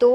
2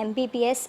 MBBS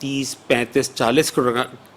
30-35-40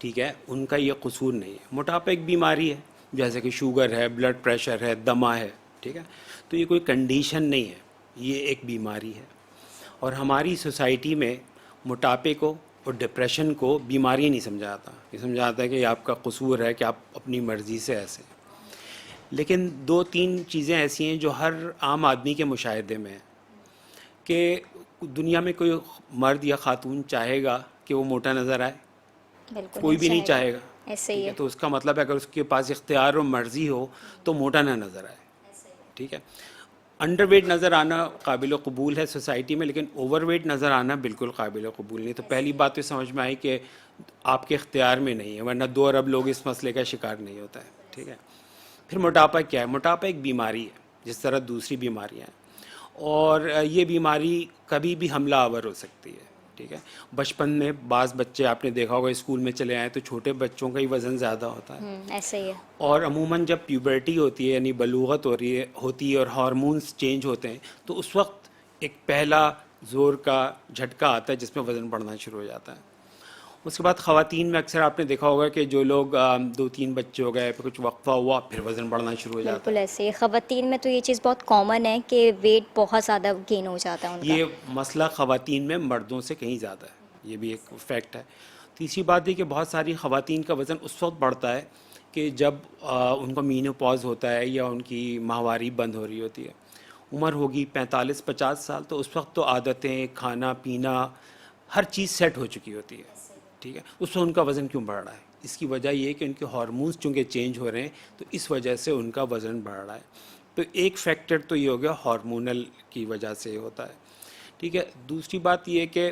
ٹھیک ہے، ان کا یہ قصور نہیں ہے. موٹاپا ایک بیماری ہے جیسے کہ شوگر ہے، بلڈ پریشر ہے، دمہ ہے. ٹھیک ہے، تو یہ کوئی کنڈیشن نہیں ہے، یہ ایک بیماری ہے. اور ہماری سوسائٹی میں موٹاپے کو اور ڈپریشن کو بیماری نہیں سمجھا جاتا. یہ سمجھا جاتا ہے کہ یہ آپ کا قصور ہے کہ آپ اپنی مرضی سے ایسے ہیں. لیکن دو تین چیزیں ایسی ہیں جو ہر عام آدمی کے مشاہدے میں ہیں کہ دنیا میں کوئی مرد یا خاتون چاہے گا کہ وہ موٹا نظر آئے؟ بالکل کوئی بھی نہیں چاہے گا. ایسے ہی ٹھیک ہے، ہے. تو اس کا مطلب ہے اگر اس کے پاس اختیار و مرضی ہو تو موٹا نہ نظر آئے. ٹھیک ہے، انڈر ویٹ نظر آنا قابل قبول ہے سوسائٹی میں، لیکن اوور ویٹ نظر آنا بالکل قابل قبول نہیں. تو پہلی بات تو سمجھ میں آئی کہ آپ کے اختیار میں نہیں ہے، ورنہ 2 ارب لوگ اس مسئلے کا شکار نہیں ہوتا ہے. ٹھیک ہے، پھر موٹاپا کیا ہے؟ موٹاپا ایک بیماری ہے جس طرح دوسری بیماریاں ہیں، اور یہ بیماری کبھی بھی حملہ آور ہو سکتی ہے. ٹھیک ہے، بچپن میں بعض بچے آپ نے دیکھا ہوگا اسکول میں چلے آئے تو چھوٹے بچوں کا ہی وزن زیادہ ہوتا ہے. ایسے ہی ہے. اور عموماً جب پیوبرٹی ہوتی ہے یعنی بلوغت ہوتی ہے اور ہارمونز چینج ہوتے ہیں تو اس وقت ایک پہلا زور کا جھٹکا آتا ہے جس میں وزن بڑھنا شروع ہو جاتا ہے. اس کے بعد خواتین میں اکثر آپ نے دیکھا ہوگا کہ جو لوگ 2-3 بچے ہو گئے، پھر کچھ وقفہ ہوا، پھر وزن بڑھنا شروع ہو جاتا بالکل ہے. ایسے ہی. خواتین میں تو یہ چیز بہت کامن ہے کہ ویٹ بہت زیادہ گین ہو جاتا ہے ان کا. یہ مسئلہ خواتین میں مردوں سے کہیں زیادہ ہے، یہ بھی ایک فیکٹ ہے. تیسری بات یہ کہ بہت ساری خواتین کا وزن اس وقت بڑھتا ہے کہ جب ان کا مینوپاز ہوتا ہے یا ان کی ماہواری بند ہو رہی ہوتی ہے. عمر ہوگی 45-50 سال، تو اس وقت تو عادتیں، کھانا پینا، ہر چیز سیٹ ہو چکی ہوتی ہے. ٹھیک ہے، اس وقت ان کا وزن کیوں بڑھ رہا ہے؟ اس کی وجہ یہ ہے کہ ان کے ہارمونز چونکہ چینج ہو رہے ہیں تو اس وجہ سے ان کا وزن بڑھ رہا ہے. تو ایک فیکٹر تو یہ ہو گیا ہارمونل کی وجہ سے ہوتا ہے. ٹھیک ہے، دوسری بات یہ کہ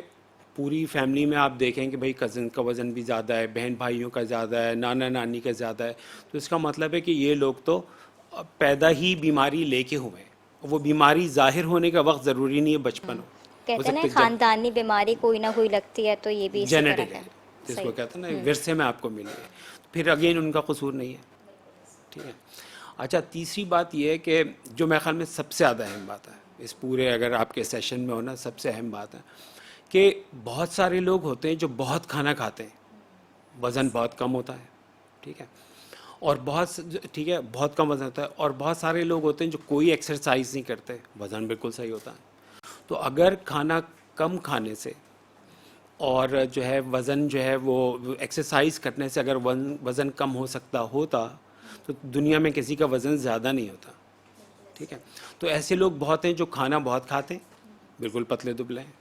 پوری فیملی میں آپ دیکھیں کہ بھئی کزن کا وزن بھی زیادہ ہے، بہن بھائیوں کا زیادہ ہے، نانا نانی کا زیادہ ہے، تو اس کا مطلب ہے کہ یہ لوگ تو پیدا ہی بیماری لے کے ہوئے ہیں. وہ بیماری ظاہر ہونے کا وقت ضروری نہیں ہے بچپن ہو کہتے ہیں نا سکتا ہے خاندانی بیماری کوئی نہ کوئی لگتی ہے، تو یہ بھی اسی طرح جینیٹک کا ہے، ہے. جس کو صحیح. کہتے ہیں نا ورثے میں آپ کو ملی ہے، پھر اگین ان کا قصور نہیں ہے. ٹھیک ہے. اچھا، تیسری بات یہ ہے کہ جو میرے خیال میں سب سے زیادہ اہم بات ہے اس پورے اگر آپ کے سیشن میں ہونا، سب سے اہم بات ہے کہ بہت سارے لوگ ہوتے ہیں جو بہت کھانا کھاتے ہیں، وزن بہت کم ہوتا ہے. ٹھیک ہے، اور ٹھیک ہے بہت کم وزن ہوتا ہے. اور بہت سارے لوگ ہوتے ہیں جو کوئی ایکسرسائز نہیں کرتے، وزن بالکل صحیح ہوتا ہے. تو اگر کھانا کم کھانے سے اور جو ہے وزن جو ہے وہ ایکسرسائز کرنے سے اگر وزن کم ہو سکتا ہوتا تو دنیا میں کسی کا وزن زیادہ نہیں ہوتا. ٹھیک ہے، تو ایسے لوگ بہت ہیں جو کھانا بہت کھاتے ہیں، بالکل پتلے دبلے ہیں،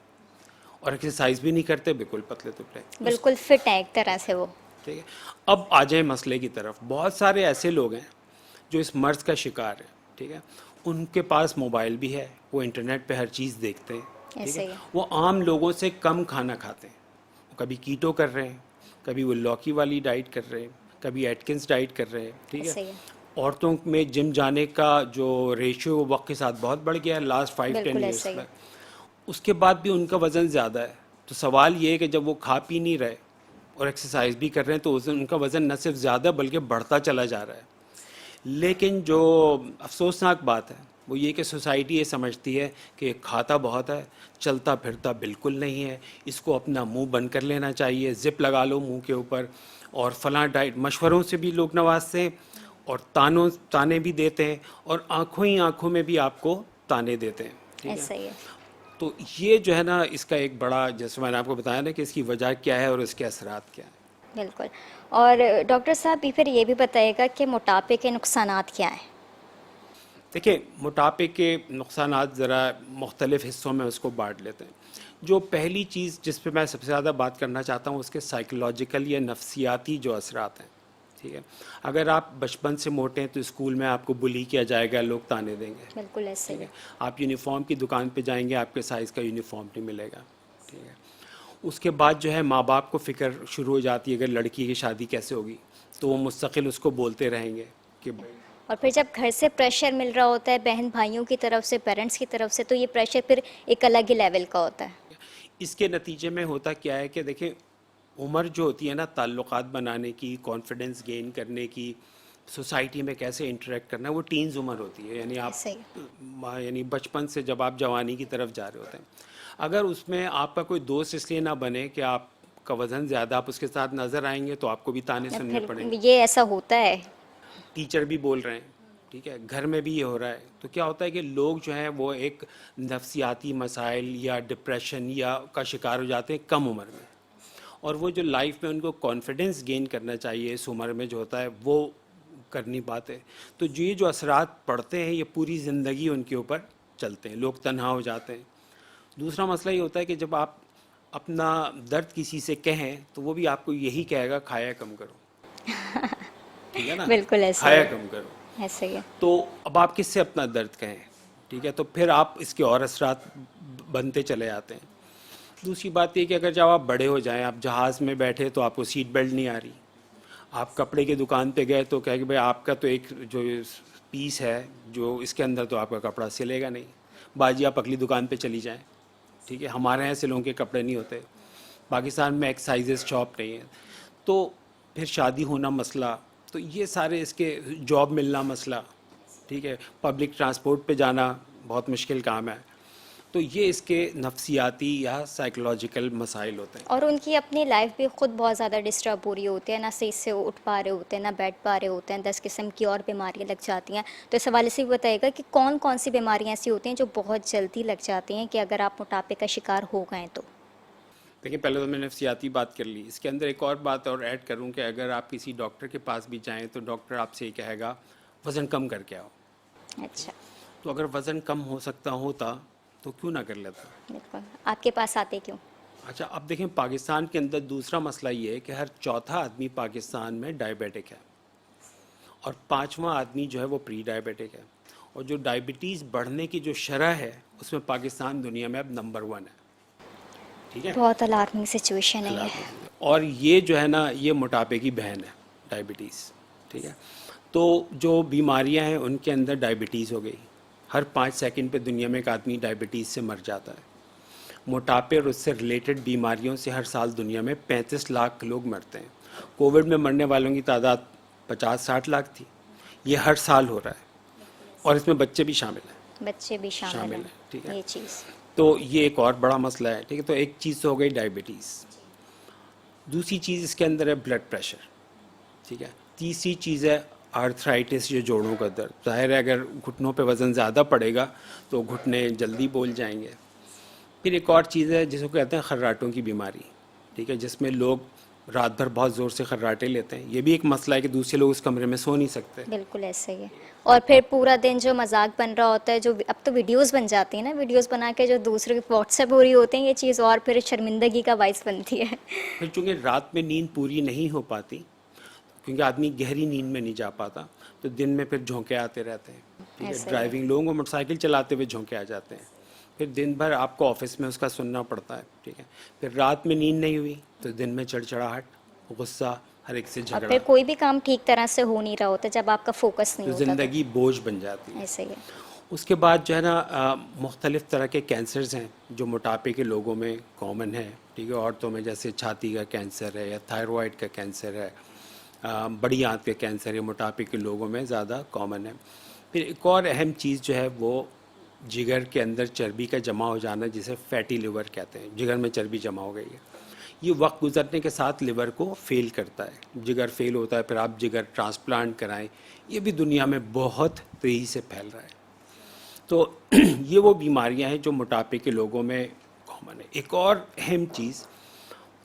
اور ایکسرسائز بھی نہیں کرتے، بالکل پتلے دبلے ہیں. بالکل فٹ ہے ایک طرح سے وہ. ٹھیک ہے، اب آ جائیں مسئلے کی طرف. بہت سارے ایسے لوگ ہیں جو اس مرض کا شکار ہیں. ٹھیک ہے، ان کے پاس موبائل بھی ہے، وہ انٹرنیٹ پہ ہر چیز دیکھتے ہیں. ٹھیک ایسے ہے، ہی ہے. وہ عام لوگوں سے کم کھانا کھاتے ہیں. وہ کبھی کیٹو کر رہے ہیں، کبھی وہ لوکی والی ڈائٹ کر رہے ہیں، کبھی ایٹکنس ڈائٹ کر رہے ہیں. ٹھیک ہے، ایسے ہی ہے. عورتوں میں جم جانے کا جو ریشیو وقت کے ساتھ بہت بڑھ گیا ہے لاسٹ 5-10 بالکل ایئرس ایسے ہی میں. ہے. اس کے بعد بھی ان کا وزن زیادہ ہے. تو سوال یہ ہے کہ جب وہ کھا پی نہیں رہے اور ایکسرسائز بھی کر رہے ہیں تو ان کا وزن نہ صرف زیادہ بلکہ بڑھتا چلا جا رہا ہے. لیکن جو افسوسناک بات ہے وہ یہ کہ سوسائٹی یہ سمجھتی ہے کہ کھاتا بہت ہے، چلتا پھرتا بالکل نہیں ہے، اس کو اپنا منہ بند کر لینا چاہیے، زپ لگا لو منہ کے اوپر، اور فلاں ڈائٹ. مشوروں سے بھی لوگ نوازتے ہیں اور تانے بھی دیتے ہیں، اور آنکھوں ہی آنکھوں میں بھی آپ کو تانے دیتے ہیں. ٹھیک ہے، ایسا ہی ہے. تو یہ جو ہے نا اس کا ایک بڑا، جیسے میں نے آپ کو بتایا نا کہ اس کی وجہ کیا ہے اور اس کے اثرات کیا ہیں. بالکل. اور ڈاکٹر صاحب پھر یہ بھی بتائیے گا کہ موٹاپے کے نقصانات کیا ہیں؟ دیکھیں، موٹاپے کے نقصانات ذرا مختلف حصوں میں اس کو بانٹ لیتے ہیں. جو پہلی چیز جس پہ میں سب سے زیادہ بات کرنا چاہتا ہوں اس کے سائیکولوجیکل یا نفسیاتی جو اثرات ہیں. ٹھیک ہے، اگر آپ بچپن سے موٹے ہیں تو اسکول میں آپ کو بلی کیا جائے گا، لوگ تانے دیں گے. بالکل ایسے ٹھیک ہی ہے، ہے. آپ یونیفارم کی دکان پہ جائیں گے، آپ کے سائز کا یونیفارم نہیں ملے گا. ٹھیک ہے، اس کے بعد جو ہے ماں باپ کو فکر شروع ہو جاتی ہے اگر لڑکی کی شادی کیسے ہوگی، تو وہ مستقل اس کو بولتے رہیں گے کہ اور پھر جب گھر سے پریشر مل رہا ہوتا ہے بہن بھائیوں کی طرف سے، پیرنٹس کی طرف سے، تو یہ پریشر پھر ایک الگ ہی لیول کا ہوتا ہے. اس کے نتیجے میں ہوتا کیا ہے کہ دیکھیں، عمر جو ہوتی ہے نا تعلقات بنانے کی، کانفیڈنس گین کرنے کی، سوسائٹی میں کیسے انٹریکٹ کرنا ہے، وہ ٹینز عمر ہوتی ہے. یعنی آپ ایسے ہی. یعنی بچپن سے جب آپ جوانی کی طرف جا رہے ہوتے ہیں، اگر اس میں آپ کا کوئی دوست اس لیے نہ بنے کہ آپ آپ کا وزن زیادہ آپ اس کے ساتھ نظر آئیں گے تو آپ کو بھی تانے سننے پڑیں گے. پھر یہ ایسا ہوتا ہے. ٹیچر بھی بول رہے ہیں, ٹھیک ہے, گھر میں بھی یہ ہو رہا ہے. تو کیا ہوتا ہے کہ لوگ جو ہیں وہ ایک نفسیاتی مسائل یا ڈپریشن یا کا شکار ہو جاتے ہیں کم عمر میں, اور وہ جو لائف میں ان کو کانفیڈنس گین کرنا چاہیے اس عمر میں جو ہوتا ہے وہ کر نہیں پاتے. تو یہ جو اثرات پڑتے ہیں یہ پوری زندگی ان کے اوپر چلتے ہیں, لوگ تنہا ہو جاتے ہیں. دوسرا مسئلہ یہ ہوتا ہے کہ جب آپ اپنا درد کسی سے کہیں تو وہ بھی آپ کو یہی کہے گا کھایا کم کرو, ٹھیک ہے نا, بالکل ایسا کھایا ہے. کم کرو. ایسے ہی ہے. تو اب آپ کس سے اپنا درد کہیں, ٹھیک ہے, تو پھر آپ اس کے اور اثرات بنتے چلے جاتے ہیں. دوسری بات یہ کہ اگر جب آپ بڑے ہو جائیں, آپ جہاز میں بیٹھے تو آپ کو سیٹ بیلٹ نہیں آ رہی, آپ کپڑے کی دکان پہ گئے تو کہے کہ بھائی آپ کا تو ایک جو پیس ہے جو اس کے اندر تو آپ کا کپڑا سلے گا نہیں, باجی آپ اگلی دکان پہ چلی جائیں, ٹھیک ہے. ہمارے یہاں سلوں کے کپڑے نہیں ہوتے, پاکستان میں ایکسائزز شاپ نہیں ہے. تو پھر شادی ہونا مسئلہ, تو یہ سارے اس کے جاب ملنا مسئلہ, ٹھیک ہے, پبلک ٹرانسپورٹ پہ جانا بہت مشکل کام ہے. تو یہ اس کے نفسیاتی یا سائیکولوجیکل مسائل ہوتے ہیں. اور ان کی اپنی لائف بھی خود بہت زیادہ ڈسٹرب ہو رہی ہوتی ہے, نہ صحیح سے اٹھ پا رہے ہوتے ہیں, نہ بیٹھ پا رہے ہوتے ہیں, 10 قسم کی اور بیماریاں لگ جاتی ہیں. تو اس حوالے سے بھی بتائیے گا کہ کون کون سی بیماریاں ایسی ہوتی ہیں جو بہت جلدی لگ جاتی ہیں کہ اگر آپ موٹاپے کا شکار ہو گئے تو. دیکھیں, پہلے تو میں نے نفسیاتی بات کر لی, اس کے اندر ایک اور بات اور ایڈ کروں کہ اگر آپ کسی ڈاکٹر کے پاس بھی جائیں تو ڈاکٹر آپ سے یہ کہے گا وزن کم کر کے آؤ. اچھا. تو اگر وزن کم ہو سکتا ہوتا تو کیوں نہ کر لیتا. بالکل. آپ کے پاس آتے کیوں؟ اچھا, اب دیکھیں پاکستان کے اندر دوسرا مسئلہ یہ ہے کہ ہر چوتھا آدمی پاکستان میں ڈائبیٹک ہے, اور 5واں آدمی جو ہے وہ پری ڈائبیٹک ہے. اور جو ڈائبٹیز بڑھنے کی جو شرح ہے اس میں پاکستان دنیا میں اب نمبر 1 ہے, ٹھیک ہے. بہت الارمنگ سچویشن ہے یہ. اور یہ جو ہے نا یہ موٹاپے کی بہن ہے ڈائبٹیز, ٹھیک ہے. تو جو بیماریاں ہیں ان کے اندر ڈائبٹیز ہو گئی, ہر 5 سیکنڈ پہ دنیا میں ایک آدمی ڈائبٹیز سے مر جاتا ہے. موٹاپے اور اس سے ریلیٹڈ بیماریوں سے ہر سال دنیا میں 35 لاکھ لوگ مرتے ہیں. کووڈ میں مرنے والوں کی تعداد 50-60 لاکھ تھی, یہ ہر سال ہو رہا ہے, اور اس میں بچے بھی شامل ہیں. بچے بھی شامل ہیں, ٹھیک ہے. یہ چیز تو یہ ایک اور بڑا مسئلہ ہے, ٹھیک ہے. تو ایک چیز تو ہو گئی ڈائبٹیز. دوسری چیز اس کے اندر ہے بلڈ پریشر, ٹھیک ہے. تیسری چیز ہے آرتھرائٹس, جو جوڑوں کا درد. ظاہر ہے اگر گھٹنوں پہ وزن زیادہ پڑے گا تو گھٹنے جلدی بول جائیں گے. پھر ایک اور چیز ہے جس کو کہتے ہیں خراٹوں کی بیماری, ٹھیک ہے, جس میں لوگ رات بھر بہت زور سے خراٹے لیتے ہیں. یہ بھی ایک مسئلہ ہے کہ دوسرے لوگ اس کمرے میں سو نہیں سکتے. بالکل ایسا ہی ہے. اور پھر پورا دن جو مذاق بن رہا ہوتا ہے, جو اب تو ویڈیوز بن جاتی ہیں نا, ویڈیوز بنا کے جو دوسرے واٹس ایپ ہو رہی ہوتے ہیں, یہ چیز اور پھر شرمندگی کا باعث بنتی ہے. پھر چونکہ رات میں نیند پوری نہیں ہو پاتی, کیونکہ آدمی گہری نیند میں نہیں جا پاتا, تو دن میں پھر جھونکے آتے رہتے ہیں, ٹھیک ہے. ڈرائیونگ, لوگوں کو موٹر سائیکل چلاتے ہوئے جھونکے آ جاتے ہیں, پھر دن بھر آپ کو آفس میں اس کا سننا پڑتا ہے, ٹھیک ہے. پھر رات میں نیند نہیں ہوئی تو دن میں چڑچڑاہٹ, غصہ, ہر ایک سے اور جھگڑا, پھر کوئی بھی کام ٹھیک طرح سے ہو نہیں رہا ہوتا جب آپ کا فوکس نہیں تو ہوتا. زندگی بوجھ بن جاتی ہے. ایسے ہی ہے. اس کے بعد جو ہے نا مختلف طرح کے کینسرز ہیں جو موٹاپے کے لوگوں میں کامن ہے, ٹھیک ہے. عورتوں میں جیسے چھاتی کا کینسر ہے یا تھائروائڈ کا کینسر ہے, بڑی آنت کا کینسر ہے, موٹاپے کے لوگوں میں زیادہ کامن ہے. پھر ایک اور اہم چیز جو ہے وہ جگر کے اندر چربی کا جمع ہو جانا, جسے فیٹی لیور کہتے ہیں. جگر میں چربی جمع ہو گئی ہے, یہ وقت گزرنے کے ساتھ لیور کو فیل کرتا ہے, جگر فیل ہوتا ہے, پھر آپ جگر ٹرانسپلانٹ کرائیں. یہ بھی دنیا میں بہت تیزی سے پھیل رہا ہے. تو یہ وہ بیماریاں ہیں جو موٹاپے کے لوگوں میں کامن ہے. ایک اور اہم چیز,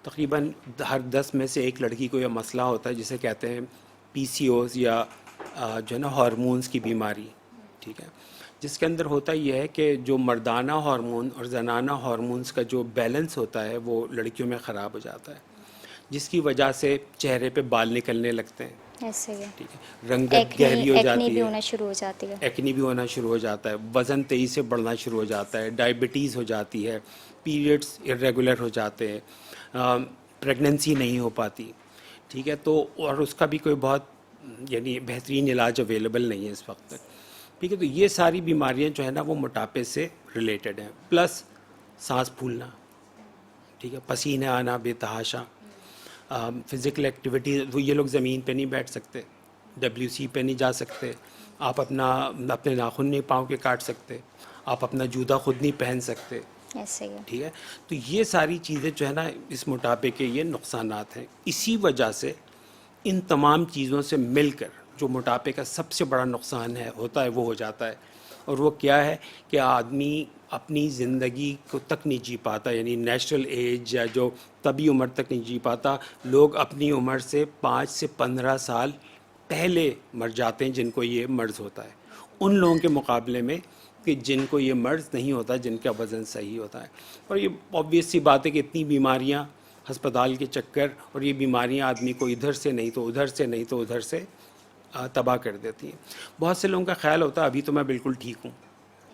تقریباً ہر 10 میں سے ایک لڑکی کو یہ مسئلہ ہوتا ہے جسے کہتے ہیں پی سی اوز یا جو ہے نا ہارمونز کی بیماری, ٹھیک ہے. جس کے اندر ہوتا یہ ہے کہ جو مردانہ ہارمون اور زنانہ ہارمونز کا جو بیلنس ہوتا ہے وہ لڑکیوں میں خراب ہو جاتا ہے, جس کی وجہ سے چہرے پہ بال نکلنے لگتے ہیں. ایسے ہی ہے. ٹھیک ہے, رنگت گہری ہو جاتی بھی ہے, ہونا شروع ہو جاتی ہے, ایکنی بھی ہونا شروع ہو جاتا ہے, وزن تیزی سے بڑھنا شروع ہو جاتا ہے, ڈائبٹیز ہو جاتی ہے, پیریڈز ارریگولر ہو جاتے ہیں, پریگننسی نہیں ہو پاتی, ٹھیک ہے. تو اور اس کا بھی کوئی بہت یعنی بہترین علاج اویلیبل نہیں ہے اس وقت تک, ٹھیک ہے. تو یہ ساری بیماریاں جو ہے نا وہ موٹاپے سے ریلیٹڈ ہیں, پلس سانس پھولنا, ٹھیک ہے, پسینہ آنا بے تحاشا, فزیکل ایکٹیویٹی, وہ یہ لوگ زمین پہ نہیں بیٹھ سکتے, WC پہ نہیں جا سکتے, آپ اپنے ناخن نہیں پاؤں کے کاٹ سکتے, آپ اپنا جوتا خود نہیں پہن سکتے, ایسے ہی ہے. ٹھیک ہے. تو یہ ساری چیزیں جو ہے نا اس موٹاپے کے یہ نقصانات ہیں. اسی وجہ سے ان تمام چیزوں سے مل کر جو موٹاپے کا سب سے بڑا نقصان ہوتا ہے وہ ہو جاتا ہے. اور وہ کیا ہے کہ آدمی اپنی زندگی کو تک نہیں جی پاتا, یعنی نیچرل ایج یا جو طبی عمر تک نہیں جی پاتا. لوگ اپنی عمر سے 5 سے 15 سال پہلے مر جاتے ہیں جن کو یہ مرض ہوتا ہے, ان لوگوں کے مقابلے میں کہ جن کو یہ مرض نہیں ہوتا, جن کا وزن صحیح ہوتا ہے. اور یہ آبویس سی بات ہے کہ اتنی بیماریاں, ہسپتال کے چکر, اور یہ بیماریاں آدمی کو ادھر سے نہیں تو ادھر سے نہیں تو ادھر سے تباہ کر دیتی ہیں. بہت سے لوگوں کا خیال ہوتا ہے ابھی تو میں بالکل ٹھیک ہوں,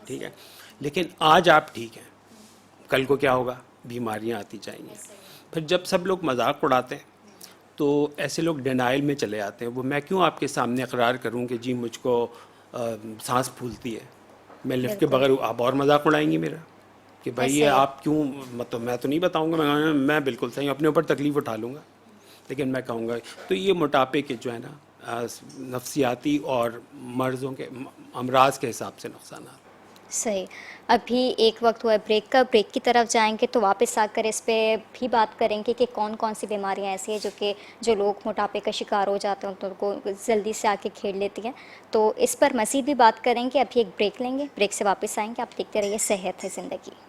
ٹھیک ہے, لیکن آج آپ ٹھیک ہیں, کل کو کیا ہوگا, بیماریاں آتی جائیں گی. پھر جب سب لوگ مذاق اڑاتے ہیں تو ایسے لوگ ڈینائل میں چلے آتے ہیں. وہ میں کیوں آپ کے سامنے اقرار کروں کہ جی مجھ کو سانس پھولتی ہے, میں لفٹ کے بغیر, آپ اور مذاق اڑائیں گی میرا کہ بھائی یہ آپ کیوں, مطلب میں تو نہیں بتاؤں گا, میں بالکل صحیح اپنے اوپر تکلیف اٹھا لوں گا, لیکن میں کہوں گا. تو یہ موٹاپے کے جو ہے نا نفسیاتی اور مرضوں کے امراض کے حساب سے نقصانات. صحیح. ابھی ایک وقت ہوا ہے بریک کا, بریک کی طرف جائیں گے تو واپس آ کر اس پہ بھی بات کریں گے کہ کون کون سی بیماریاں ایسی ہیں جو لوگ موٹاپے کا شکار ہو جاتے ہیں تو ان کو جلدی سے آ کے کھیل لیتی ہیں. تو اس پر مزید بھی بات کریں گے. ابھی ایک بریک لیں گے, بریک سے واپس آئیں گے. آپ دیکھتے رہیے صحت ہے زندگی.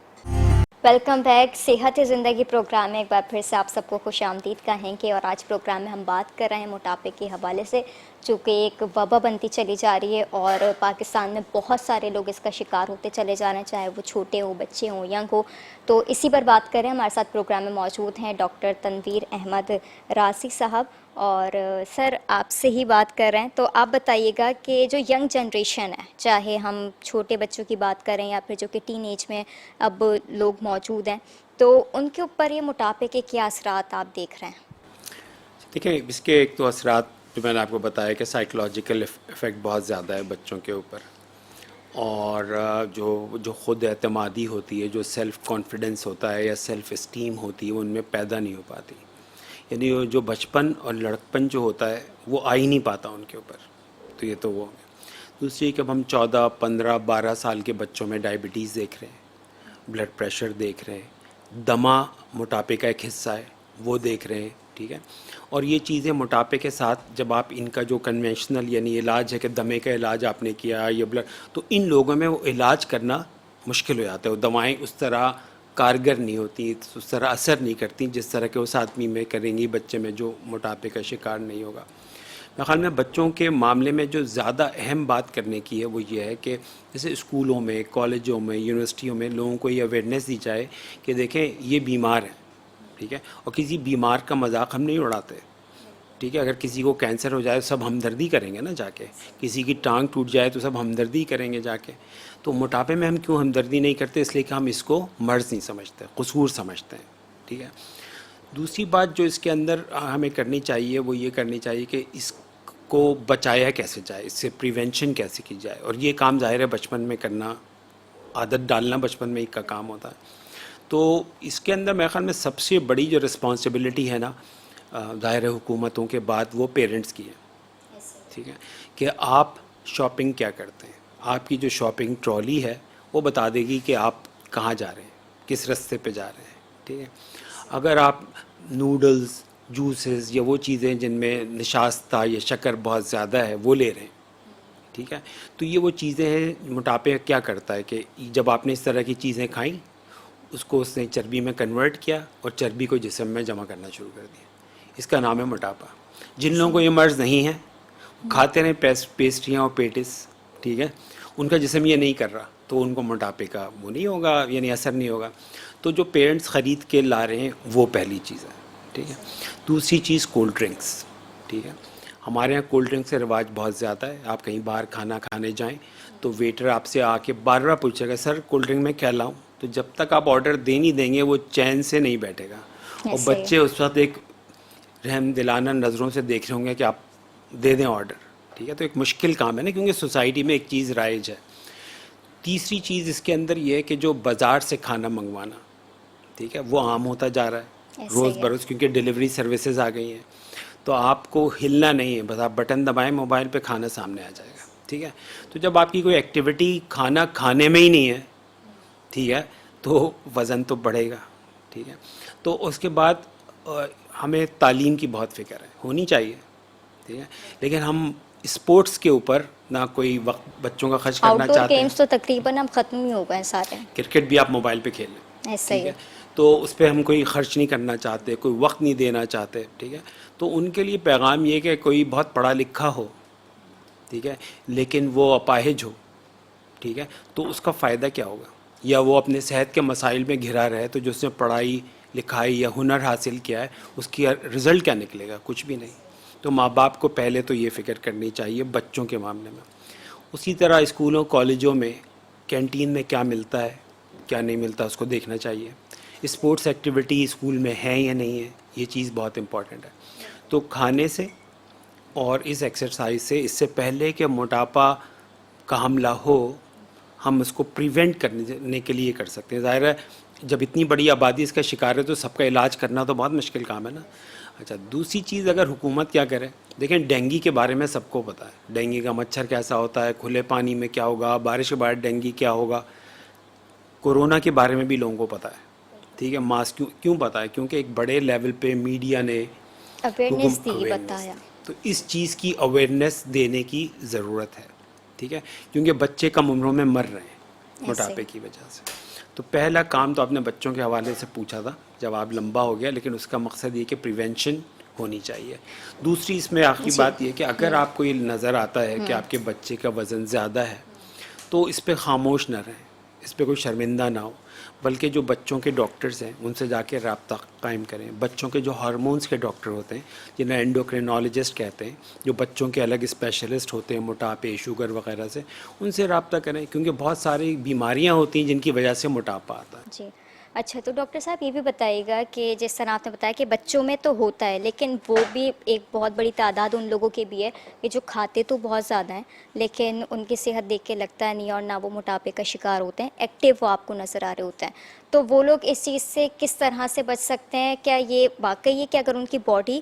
Welcome back. صحت زندگی پروگرام میں ایک بار پھر سے آپ سب کو خوش آمدید کہیں گے. اور آج پروگرام میں ہم بات کر رہے ہیں موٹاپے کے حوالے سے, جو کہ ایک وبا بنتی چلی جا رہی ہے اور پاکستان میں بہت سارے لوگ اس کا شکار ہوتے چلے جا رہے ہیں, چاہے وہ چھوٹے ہوں, بچے ہوں, ینگ ہو. تو اسی پر بات کریں. ہمارے ساتھ پروگرام میں موجود ہیں ڈاکٹر تنویر احمد رازی صاحب. اور سر آپ سے ہی بات کر رہے ہیں, تو آپ بتائیے گا کہ جو ینگ جنریشن ہے, چاہے ہم چھوٹے بچوں کی بات کریں یا پھر جو کہ ٹین ایج میں اب لوگ موجود ہیں, تو ان کے اوپر یہ موٹاپے کے کیا اثرات آپ دیکھ رہے ہیں؟ دیکھیں, اس کے ایک تو اثرات جو میں نے آپ کو بتایا کہ سائیکلوجیکل افیکٹ بہت زیادہ ہے بچوں کے اوپر, اور جو خود اعتمادی ہوتی ہے, جو سیلف کانفیڈنس ہوتا ہے یا سیلف اسٹیم ہوتی ہے, وہ ان میں پیدا نہیں ہو پاتی. یعنی جو بچپن اور لڑکپن جو ہوتا ہے وہ آ ہی نہیں پاتا ان کے اوپر. تو یہ تو وہ. دوسری کہ اب ہم 14, 15, 12 سال کے بچوں میں ڈائبٹیز دیکھ رہے ہیں, بلڈ پریشر دیکھ رہے ہیں, دمہ موٹاپے کا ایک حصہ ہے وہ دیکھ رہے ہیں, ٹھیک ہے. اور یہ چیزیں موٹاپے کے ساتھ جب آپ ان کا جو کنونشنل یعنی علاج ہے کہ دمے کا علاج آپ نے کیا یا بلڈ, تو ان لوگوں میں وہ علاج کرنا مشکل ہو جاتا ہے. وہ دوائیں اس طرح کارگر نہیں ہوتی, اس طرح اثر نہیں کرتی جس طرح کہ اس آدمی میں کریں گی بچے میں جو موٹاپے کا شکار نہیں ہوگا. میرے خیال میں بچوں کے معاملے میں جو زیادہ اہم بات کرنے کی ہے وہ یہ ہے کہ جیسے اسکولوں میں, کالجوں میں, یونیورسٹیوں میں لوگوں کو یہ اویئرنیس دی جائے کہ دیکھیں یہ بیمار ہیں, ٹھیک ہے, اور کسی بیمار کا مذاق ہم نہیں اڑاتے, ٹھیک ہے. اگر کسی کو کینسر ہو جائے تو سب ہمدردی کریں گے نا جا کے, کسی کی ٹانگ ٹوٹ جائے تو سب ہمدردی کریں گے جا کے. تو موٹاپے میں ہم کیوں ہمدردی نہیں کرتے؟ اس لیے کہ ہم اس کو مرض نہیں سمجھتے, قصور سمجھتے ہیں, ٹھیک ہے. دوسری بات جو اس کے اندر ہمیں کرنی چاہیے وہ یہ کرنی چاہیے کہ اس کو بچایا کیسے جائے, اس سے پریونشن کیسے کی جائے. اور یہ کام ظاہر ہے بچپن میں کرنا, عادت ڈالنا بچپن میں ایک کا کام ہوتا ہے. تو اس کے اندر میرے خیال میں سب سے بڑی جو رسپانسبلٹی ہے نا ظاہر حکومتوں کے بعد وہ پیرنٹس کی ہے, ٹھیک ہے, کہ آپ شاپنگ کیا کرتے ہیں. آپ کی جو شاپنگ ٹرالی ہے وہ بتا دے گی کہ آپ کہاں جا رہے ہیں, کس رستے پہ جا رہے ہیں, ٹھیک ہے. اگر آپ نوڈلز, جوسز یا وہ چیزیں جن میں نشاستہ یا شکر بہت زیادہ ہے وہ لے رہے ہیں, ٹھیک ہے, تو یہ وہ چیزیں ہیں. موٹاپے کیا کرتا ہے کہ جب آپ نے اس طرح کی چیزیں کھائیں اس کو اس نے چربی میں کنورٹ کیا اور چربی کو جسم میں جمع کرنا شروع کر دیا. اس کا نام ہے موٹاپا. جن لوگوں کو یہ مرض نہیں ہے کھاتے رہیں پیسٹریاں اور پیٹس, ٹھیک ہے, ان کا جسم یہ نہیں کر رہا تو ان کو موٹاپے کا وہ نہیں ہوگا, یعنی اثر نہیں ہوگا. تو جو پیرنٹس خرید کے لا رہے ہیں وہ پہلی چیز ہے, ٹھیک ہے. دوسری چیز کولڈ ڈرنکس, ٹھیک ہے. ہمارے یہاں کولڈ ڈرنک سے رواج بہت زیادہ ہے. آپ کہیں باہر کھانا کھانے جائیں تو ویٹر آپ سے آ کے بار بار پوچھے گا سر کولڈ ڈرنک میں کیا لاؤں, تو جب تک آپ آرڈر دے نہیں دیں گے وہ چین سے نہیں بیٹھے گا. اور بچے اس وقت ایک رحم دلانہ نظروں سے دیکھ رہے ہوں گے کہ آپ دے دیں آرڈر, ٹھیک ہے. تو ایک مشکل کام ہے نا, کیونکہ سوسائٹی میں ایک چیز رائج ہے. تیسری چیز اس کے اندر یہ ہے کہ جو بازار سے کھانا منگوانا, ٹھیک ہے, وہ عام ہوتا جا رہا ہے روز بروز, کیونکہ ڈیلیوری سروسز آ گئی ہیں. تو آپ کو ہلنا نہیں ہے, بس آپ بٹن دبائیں موبائل پہ, کھانا سامنے آ جائے گا, ٹھیک ہے. تو جب آپ کی کوئی ایکٹیویٹی کھانا کھانے میں ہی نہیں ہے, ٹھیک ہے, تو وزن تو بڑھے گا. ٹھیک ہے, تو اس کے بعد ہمیں تعلیم کی بہت فکر ہے, ہونی چاہیے. ٹھیک ہے, لیکن ہم اسپورٹس کے اوپر نہ کوئی وقت بچوں کا خرچ آؤٹ کرنا ڈور چاہتے ہیں. گیمس تو تقریباً اب ختم ہی ہو گئے سارے. کرکٹ بھی آپ موبائل پہ کھیل لیں. ایسا ہی ٹھیک ہے. ہے, تو اس پہ ہم کوئی خرچ نہیں کرنا چاہتے, کوئی وقت نہیں دینا چاہتے. ٹھیک ہے, تو ان کے لیے پیغام یہ کہ کوئی بہت پڑھا لکھا ہو, ٹھیک ہے, لیکن وہ اپاہج ہو, ٹھیک ہے, تو اس کا فائدہ کیا ہوگا؟ یا وہ اپنے صحت کے مسائل میں گھرا رہے, تو جو اس نے پڑھائی لکھائی یا ہنر حاصل کیا ہے اس کی رزلٹ کیا نکلے گا؟ کچھ بھی نہیں. تو ماں باپ کو پہلے تو یہ فکر کرنی چاہیے بچوں کے معاملے میں. اسی طرح اسکولوں کالجوں میں کینٹین میں کیا ملتا ہے کیا نہیں ملتا اس کو دیکھنا چاہیے. اسپورٹس ایکٹیویٹی اسکول میں ہے یا نہیں ہے, یہ چیز بہت امپورٹنٹ ہے. تو کھانے سے اور اس ایکسرسائز سے, اس سے پہلے کہ موٹاپا کا حملہ ہو, ہم اس کو پریونٹ کرنے کے لیے کر سکتے ہیں. ظاہر ہے جب اتنی بڑی آبادی اس کا شکار ہے تو سب کا علاج کرنا تو بہت مشکل کام ہے نا. اچھا, دوسری چیز اگر حکومت کیا کرے, دیکھیں ڈینگی کے بارے میں سب کو پتہ ہے, ڈینگی کا مچھر کیسا ہوتا ہے, کھلے پانی میں کیا ہوگا, بارش کے بعد ڈینگی کیا ہوگا. کورونا کے بارے میں بھی لوگوں کو پتہ ہے. ٹھیک ہے, ماسک کیوں پتہ ہے؟ کیونکہ ایک بڑے لیول پہ میڈیا نے اویئرنیس دی, بتایا. تو اس چیز کی اویئرنیس دینے کی ضرورت ہے. ٹھیک ہے, کیونکہ بچے کم عمروں میں مر رہے ہیں موٹاپے کی وجہ سے. تو پہلا کام تو آپ نے بچوں کے حوالے سے پوچھا تھا, جواب لمبا ہو گیا, لیکن اس کا مقصد یہ کہ پریونشن ہونی چاہیے. دوسری اس میں آخری بات یہ کہ اگر آپ کو یہ نظر آتا ہے کہ آپ کے بچے کا وزن زیادہ ہے تو اس پہ خاموش نہ رہیں, اس پہ کوئی شرمندہ نہ ہو, بلکہ جو بچوں کے ڈاکٹرز ہیں ان سے جا کے رابطہ قائم کریں. بچوں کے جو ہارمونز کے ڈاکٹر ہوتے ہیں جنہیں اینڈوکرینالوجسٹ کہتے ہیں, جو بچوں کے الگ اسپیشلسٹ ہوتے ہیں موٹاپے شوگر وغیرہ سے, ان سے رابطہ کریں, کیونکہ بہت ساری بیماریاں ہوتی ہیں جن کی وجہ سے موٹاپا آتا ہے. جی اچھا, تو ڈاکٹر صاحب یہ بھی بتائیے گا کہ جس طرح آپ نے بتایا کہ بچوں میں تو ہوتا ہے, لیکن وہ بھی ایک بہت بڑی تعداد ان لوگوں کی بھی ہے کہ جو کھاتے تو بہت زیادہ ہیں لیکن ان کی صحت دیکھ کے لگتا ہے نہیں, اور نہ وہ موٹاپے کا شکار ہوتے ہیں, ایکٹیو وہ آپ کو نظر آ رہے ہوتے ہیں. تو وہ لوگ اس چیز سے کس طرح سے بچ سکتے ہیں؟ کیا یہ واقعی ہے کہ اگر ان کی باڈی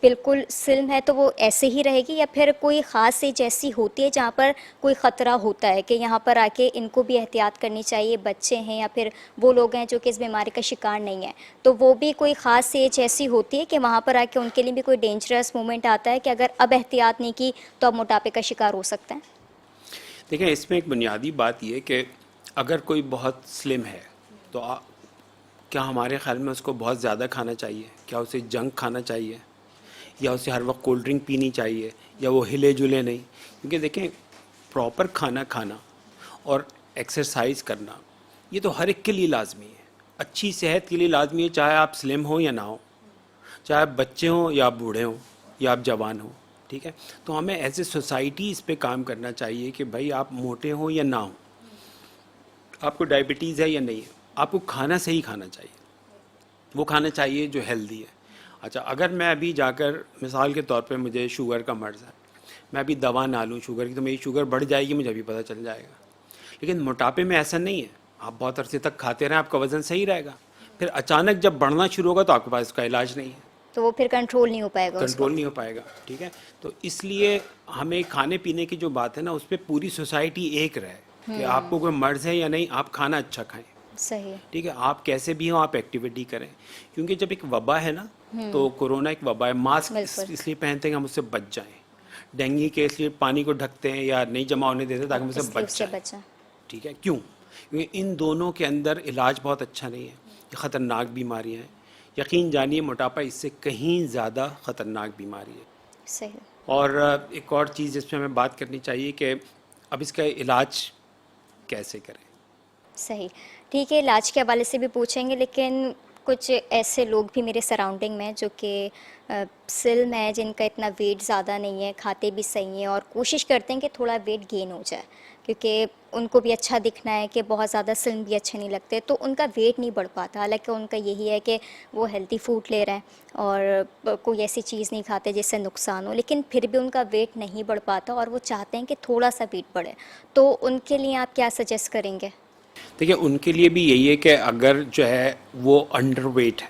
بالکل سلم ہے تو وہ ایسے ہی رہے گی, یا پھر کوئی خاص ایج ایسی ہوتی ہے جہاں پر کوئی خطرہ ہوتا ہے کہ یہاں پر آ کے ان کو بھی احتیاط کرنی چاہیے, بچے ہیں یا پھر وہ لوگ ہیں جو کہ اس بیماری کا شکار نہیں ہیں, تو وہ بھی کوئی خاص ایج ایسی ہوتی ہے کہ وہاں پر آ کے ان کے لیے بھی کوئی ڈینجرس مومنٹ آتا ہے کہ اگر اب احتیاط نہیں کی تو اب موٹاپے کا شکار ہو سکتے ہیں؟ دیکھیں, اس میں ایک بنیادی بات یہ کہ اگر کوئی بہت سلم ہے تو کیا ہمارے خیال میں اس کو بہت زیادہ کھانا چاہیے؟ کیا اسے جنک کھانا چاہیے, یا اسے ہر وقت کولڈ ڈرنک پینی چاہیے, یا وہ ہلے جلے نہیں؟ کیونکہ دیکھیں, پراپر کھانا کھانا اور ایکسرسائز کرنا یہ تو ہر ایک کے لیے لازمی ہے, اچھی صحت کے لیے لازمی ہے, چاہے آپ سلم ہوں یا نہ ہوں, چاہے آپ بچے ہوں یا آپ بوڑھے ہوں یا آپ جوان ہوں. ٹھیک ہے, تو ہمیں ایز اے سوسائٹی اس پہ کام کرنا چاہیے کہ بھائی آپ موٹے ہوں یا نہ ہوں, آپ کو ڈائبٹیز ہے یا نہیں ہے, آپ کو کھانا صحیح کھانا چاہیے, وہ کھانا چاہیے جو ہیلدی ہے. اچھا, اگر میں ابھی جا کر مثال کے طور پہ مجھے شوگر کا مرض ہے, میں ابھی دوا نہ لوں شوگر کی تو میری شوگر بڑھ جائے گی, مجھے ابھی پتہ چل جائے گا. لیکن موٹاپے میں ایسا نہیں ہے, آپ بہت عرصے تک کھاتے رہیں, آپ کا وزن صحیح رہے گا, پھر اچانک جب بڑھنا شروع ہوگا تو آپ کے پاس اس کا علاج نہیں ہے, تو وہ پھر کنٹرول نہیں ہو پائے گا, کنٹرول نہیں ہو پائے گا. ٹھیک ہے, تو اس لیے ہمیں کھانے پینے کی جو بات ہے نا اس پہ پوری سوسائٹی ایک رہے کہ آپ کو کوئی مرض ہے یا نہیں, آپ کھانا اچھا کھائیں. صحیح. ٹھیک ہے, آپ کیسے بھی ہوں آپ ایکٹیویٹی کریں, کیونکہ جب ایک وبا ہے نا تو کورونا ایک وبا ہے, ماسک اس لیے پہنتے ہیں کہ ہم اس سے بچ جائیں. ڈینگی کے اس لیے پانی کو ڈھکتے ہیں یا نہیں جمع ہونے دیتے تاکہ ہم اس سے بچ جائیں. ٹھیک ہے, کیوں؟ کیونکہ ان دونوں کے اندر علاج بہت اچھا نہیں ہے, یہ خطرناک بیماریاں ہیں. یقین جانیے موٹاپا اس سے کہیں زیادہ خطرناک بیماری ہے. صحیح. اور ایک اور چیز جس پہ ہمیں بات کرنی چاہیے کہ اب اس کا علاج کیسے کریں. صحیح, ٹھیک ہے, علاج کے حوالے سے بھی پوچھیں گے, لیکن کچھ ایسے لوگ بھی میرے سراؤنڈنگ میں جو کہ سلم ہے, جن کا اتنا ویٹ زیادہ نہیں ہے, کھاتے بھی صحیح ہیں اور کوشش کرتے ہیں کہ تھوڑا ویٹ گین ہو جائے, کیونکہ ان کو بھی اچھا دکھنا ہے, کہ بہت زیادہ سلم بھی اچھے نہیں لگتے, تو ان کا ویٹ نہیں بڑھ پاتا. حالانکہ ان کا یہی ہے کہ وہ ہیلتھی فوڈ لے رہے ہیں اور کوئی ایسی چیز نہیں کھاتے جس سے نقصان ہو, لیکن پھر بھی ان کا ویٹ نہیں بڑھ پاتا اور وہ چاہتے ہیں کہ تھوڑا سا ویٹ بڑھے. تو ان کے لیے آپ کیا سجیسٹ کریں گے؟ دیکھیں, ان کے لیے بھی یہی ہے کہ اگر جو ہے وہ انڈر ویٹ ہے,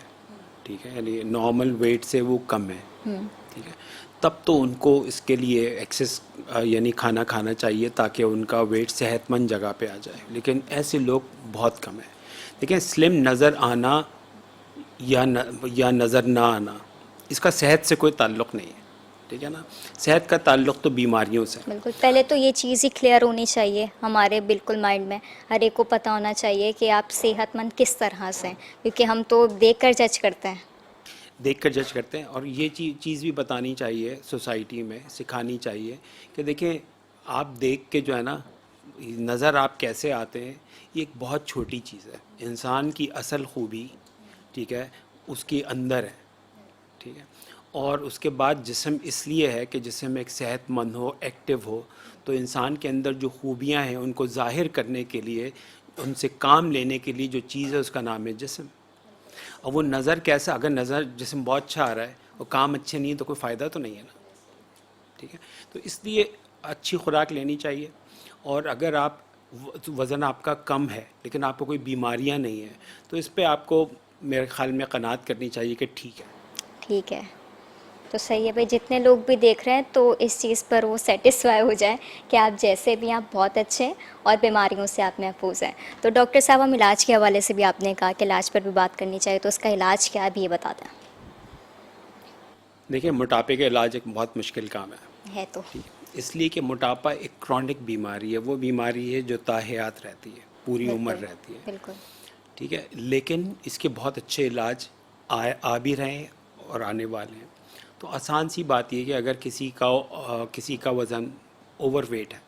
ٹھیک ہے, یعنی نارمل ویٹ سے وہ کم ہے, ٹھیک ہے, تب تو ان کو اس کے لیے ایکسس یعنی کھانا کھانا چاہیے تاکہ ان کا ویٹ صحت مند جگہ پہ آ جائے. لیکن ایسے لوگ بہت کم ہیں. دیکھیں سلم نظر آنا یا نظر نہ آنا اس کا صحت سے کوئی تعلق نہیں ہے، ٹھیک ہے نا. صحت کا تعلق تو بیماریوں سے. بالکل، پہلے تو یہ چیز ہی کلیئر ہونی چاہیے ہمارے بالکل مائنڈ میں، ہر ایک کو پتہ ہونا چاہیے کہ آپ صحت مند کس طرح سے ہیں، کیونکہ ہم تو دیکھ کر جج کرتے ہیں. دیکھ کر جج کرتے ہیں. اور یہ چیز بھی بتانی چاہیے سوسائٹی میں، سکھانی چاہیے کہ دیکھیں آپ دیکھ کے جو ہے نا نظر آپ کیسے آتے ہیں یہ ایک بہت چھوٹی چیز ہے. انسان کی اصل خوبی ٹھیک ہے اس کے اندر ہے، ٹھیک ہے. اور اس کے بعد جسم اس لیے ہے کہ جسم ایک صحت مند ہو، ایکٹیو ہو، تو انسان کے اندر جو خوبیاں ہیں ان کو ظاہر کرنے کے لیے، ان سے کام لینے کے لیے جو چیز ہے اس کا نام ہے جسم. اور وہ نظر کیسا، اگر نظر جسم بہت اچھا آ رہا ہے اور کام اچھے نہیں ہیں تو کوئی فائدہ تو نہیں ہے نا، ٹھیک ہے. تو اس لیے اچھی خوراک لینی چاہیے. اور اگر آپ وزن آپ کا کم ہے لیکن آپ کو کوئی بیماریاں نہیں ہیں تو اس پہ آپ کو میرے خیال میں قناعت کرنی چاہیے کہ ٹھیک ہے. ٹھیک ہے، تو صحیح ہے بھائی، جتنے لوگ بھی دیکھ رہے ہیں تو اس چیز پر وہ سیٹسفائی ہو جائیں کہ آپ جیسے بھی آپ بہت اچھے ہیں اور بیماریوں سے آپ محفوظ ہیں. تو ڈاکٹر صاحب ہم علاج کے حوالے سے بھی آپ نے کہا کہ علاج پر بھی بات کرنی چاہیے، تو اس کا علاج کیا ہے اب یہ بتا دیں. دیکھیں موٹاپے کا علاج ایک بہت مشکل کام ہے تو ٹھیک ہے، اس لیے کہ موٹاپا ایک کرونک بیماری ہے. وہ بیماری ہے جو تاحیات رہتی ہے، پوری عمر بالکل رہتی ہے، بالکل ٹھیک ہے. لیکن اس کے بہت اچھے علاج آ بھی رہے ہیں اور آنے والے ہیں. تو آسان سی بات یہ کہ اگر کسی کا وزن اوور ویٹ ہے،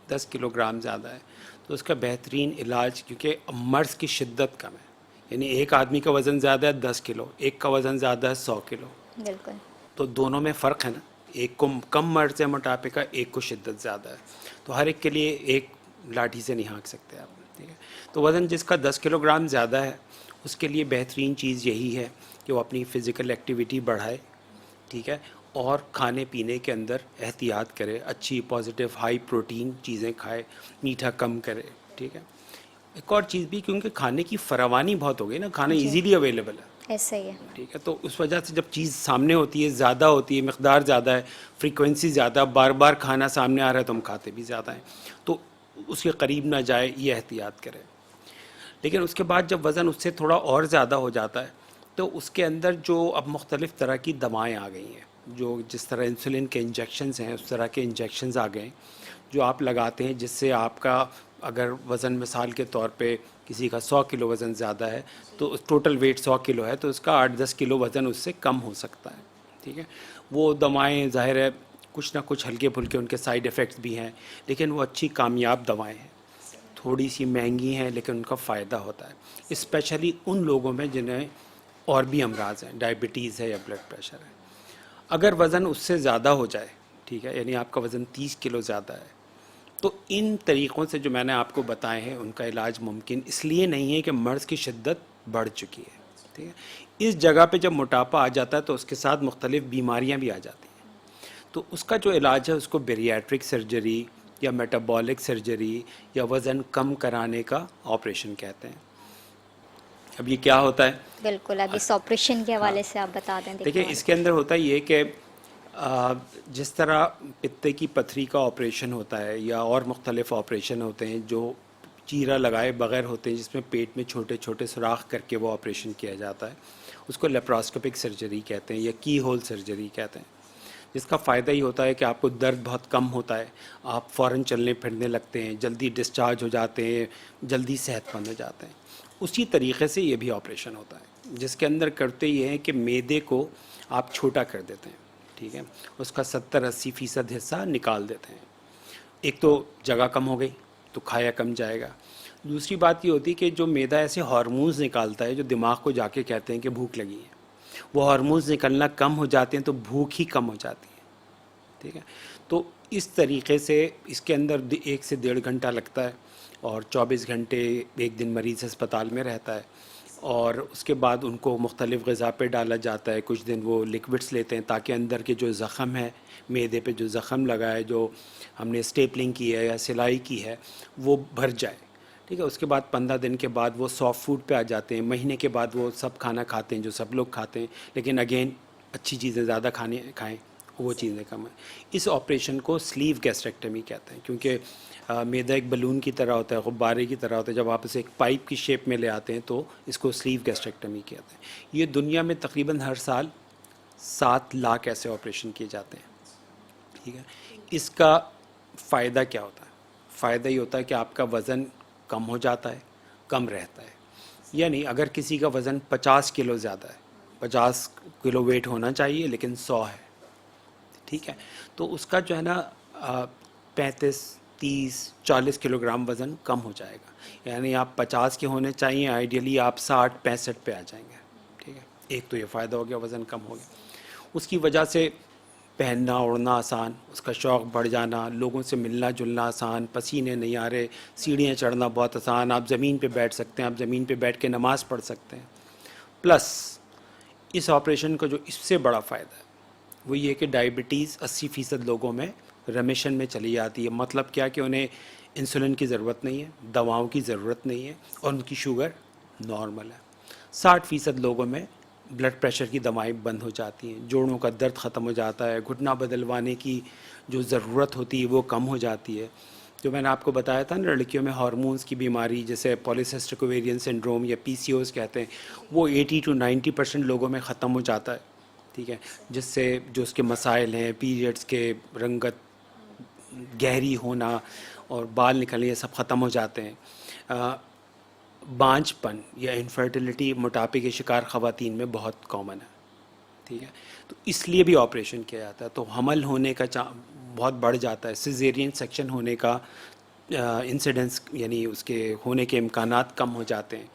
10 کلو گرام زیادہ ہے، تو اس کا بہترین علاج، کیونکہ مرض کی شدت کم ہے، یعنی ایک آدمی کا وزن زیادہ ہے 10 کلو، ایک کا وزن زیادہ ہے 100 کلو، بالکل تو دونوں میں فرق ہے نا. ایک کو کم مرض ہے موٹاپے کا، ایک کو شدت زیادہ ہے، تو ہر ایک کے لیے ایک لاٹھی سے نہیں ہانک سکتے آپ، ٹھیک ہے. تو وزن جس کا 10 کلو گرام زیادہ ہے اس کے لیے بہترین چیز یہی ہے کہ وہ اپنی فزیکل ایکٹیویٹی بڑھائے، ٹھیک ہے، اور کھانے پینے کے اندر احتیاط کرے، اچھی پازیٹیو ہائی پروٹین چیزیں کھائے، میٹھا کم کرے، ٹھیک ہے. ایک اور چیز بھی، کیونکہ کھانے کی فراوانی بہت ہو گئی نا، کھانا جی ایزیلی اویلیبل ہے، ایسا ہی ہے. ٹھیک ہے. تو اس وجہ سے جب چیز سامنے ہوتی ہے، زیادہ ہوتی ہے، مقدار زیادہ ہے، فریکوینسی زیادہ، بار بار کھانا سامنے آ رہا ہے تو ہم کھاتے بھی زیادہ ہیں، تو اس کے قریب نہ جائے، یہ احتیاط کرے. لیکن اس کے بعد جب وزن اس سے تھوڑا اور زیادہ ہو جاتا ہے تو اس کے اندر جو اب مختلف طرح کی دوائیں آ گئی ہیں، جو جس طرح انسولین کے انجیکشنز ہیں اس طرح کے انجیکشنز آ گئے ہیں جو آپ لگاتے ہیں، جس سے آپ کا اگر وزن مثال کے طور پہ کسی کا 100 کلو وزن زیادہ ہے تو ٹوٹل ویٹ 100 کلو ہے تو اس کا 8-10 کلو وزن اس سے کم ہو سکتا ہے، ٹھیک ہے. وہ دوائیں ظاہر ہے کچھ نہ کچھ ہلکے پھلکے ان کے سائیڈ ایفیکٹس بھی ہیں، لیکن وہ اچھی کامیاب دوائیں ہیں، تھوڑی سی مہنگی ہیں لیکن ان کا فائدہ ہوتا ہے، اسپیشلی ان لوگوں میں جنہیں اور بھی امراض ہیں، ڈائبٹیز ہے یا بلڈ پریشر ہے. اگر وزن اس سے زیادہ ہو جائے، ٹھیک ہے، یعنی آپ کا وزن 30 کلو زیادہ ہے، تو ان طریقوں سے جو میں نے آپ کو بتائے ہیں ان کا علاج ممکن اس لیے نہیں ہے کہ مرض کی شدت بڑھ چکی ہے، ٹھیک ہے. اس جگہ پہ جب موٹاپا آ جاتا ہے تو اس کے ساتھ مختلف بیماریاں بھی آ جاتی ہیں، تو اس کا جو علاج ہے اس کو بیریاٹرک سرجری یا میٹابولک سرجری یا وزن کم کرانے کا آپریشن کہتے ہیں. اب یہ کیا ہوتا ہے؟ بالکل، اب اس آپریشن کے ہاں حوالے سے آپ بتا دیں دیکھیں، دیکھنے اس والوں کے اندر ہوتا یہ کہ جس طرح پتے کی پتھری کا آپریشن ہوتا ہے یا اور مختلف آپریشن ہوتے ہیں جو چیرا لگائے بغیر ہوتے ہیں، جس میں پیٹ میں چھوٹے چھوٹے سوراخ کر کے وہ آپریشن کیا جاتا ہے، اس کو لیپراسکوپک سرجری کہتے ہیں یا کی ہول سرجری کہتے ہیں، جس کا فائدہ ہی ہوتا ہے کہ آپ کو درد بہت کم ہوتا ہے، آپ فوراً چلنے پھرنے لگتے ہیں، جلدی ڈسچارج ہو جاتے ہیں، جلدی صحت مند ہو جاتے ہیں. اسی طریقے سے یہ بھی آپریشن ہوتا ہے جس کے اندر کرتے یہ ہیں کہ معدے کو آپ چھوٹا کر دیتے ہیں، ٹھیک ہے، اس کا 70-80% حصہ نکال دیتے ہیں. ایک تو جگہ کم ہو گئی تو کھایا کم جائے گا. دوسری بات یہ ہوتی ہے کہ جو معدہ ایسے ہارمونز نکالتا ہے جو دماغ کو جا کے کہتے ہیں کہ بھوک لگی ہے، وہ ہارمونز نکلنا کم ہو جاتے ہیں تو بھوک ہی کم ہو جاتی ہے، ٹھیک ہے. تو اس طریقے سے اس کے اندر 1 سے 1.5 گھنٹہ لگتا ہے اور 24 گھنٹے ایک دن مریض اسپتال میں رہتا ہے، اور اس کے بعد ان کو مختلف غذا پہ ڈالا جاتا ہے. کچھ دن وہ لکوڈس لیتے ہیں تاکہ اندر کے جو زخم ہے، معدے پہ جو زخم لگا ہے، جو ہم نے اسٹیپلنگ کی ہے یا سلائی کی ہے، وہ بھر جائے، ٹھیک ہے. اس کے بعد 15 دن کے بعد وہ سافٹ فوڈ پہ آ جاتے ہیں. مہینے کے بعد وہ سب کھانا کھاتے ہیں جو سب لوگ کھاتے ہیں، لیکن اگین اچھی چیزیں زیادہ کھائیں، وہ چیزیں کم ہیں. اس آپریشن کو سلیو گیسٹریکٹمی کہتے ہیں کیونکہ میدا ایک بلون کی طرح ہوتا ہے, غبارے کی طرح ہوتا ہے. جب آپ اسے ایک پائپ کی شیپ میں لے آتے ہیں تو اس کو سلیو گیسٹریکٹمی کہتے ہیں. یہ دنیا میں تقریباً ہر سال 7 لاکھ ایسے آپریشن کیے جاتے ہیں. ٹھیک ہے, اس کا فائدہ کیا ہوتا ہے؟ فائدہ یہ ہوتا ہے کہ آپ کا وزن کم ہو جاتا ہے, کم رہتا ہے. یعنی اگر کسی کا وزن 50 کلو زیادہ ہے, 50 کلو ویٹ ہونا چاہیے لیکن 100 ہے, ٹھیک ہے, تو اس کا جو ہے نا 35 30 40 کلو گرام وزن کم ہو جائے گا. یعنی آپ 50 کے ہونے چاہیے, آئیڈیلی آپ 60 65 پہ آ جائیں گے. ٹھیک ہے, ایک تو یہ فائدہ ہو گیا, وزن کم ہو گیا. اس کی وجہ سے پہننا اوڑھنا آسان, اس کا شوق بڑھ جانا, لوگوں سے ملنا جلنا آسان, پسینے نہیں آ رہے, سیڑھیاں چڑھنا بہت آسان, آپ زمین پہ بیٹھ سکتے ہیں, آپ زمین پہ بیٹھ کے نماز پڑھ سکتے ہیں. پلس اس آپریشن کا جو اس سے بڑا فائدہ ہے وہ یہ کہ ڈائبٹیز 80% لوگوں میں ریمیشن میں چلی جاتی ہے. مطلب کیا کہ انہیں انسولن کی ضرورت نہیں ہے, دواؤں کی ضرورت نہیں ہے, اور ان کی شوگر نارمل ہے. 60% لوگوں میں بلڈ پریشر کی دوائیں بند ہو جاتی ہیں, جوڑوں کا درد ختم ہو جاتا ہے, گھٹنا بدلوانے کی جو ضرورت ہوتی ہے وہ کم ہو جاتی ہے. جو میں نے آپ کو بتایا تھا نا, لڑکیوں میں ہارمونز کی بیماری جیسے پولیسسٹک اوویرین سنڈروم یا PCOS کہتے ہیں, وہ 80 to 90% لوگوں میں ختم ہو جاتا ہے. ٹھیک ہے, جس سے جو اس کے مسائل ہیں, پیریڈز کے رنگت گہری ہونا اور بال نکلنے, یہ سب ختم ہو جاتے ہیں. بانجھ پن یا انفرٹیلیٹی موٹاپے کے شکار خواتین میں بہت کامن ہے. ٹھیک ہے, تو اس لیے بھی آپریشن کیا جاتا ہے. تو حمل ہونے کا بہت بڑھ جاتا ہے, سیزیرین سیکشن ہونے کا انسیڈنس یعنی اس کے ہونے کے امکانات کم ہو جاتے ہیں.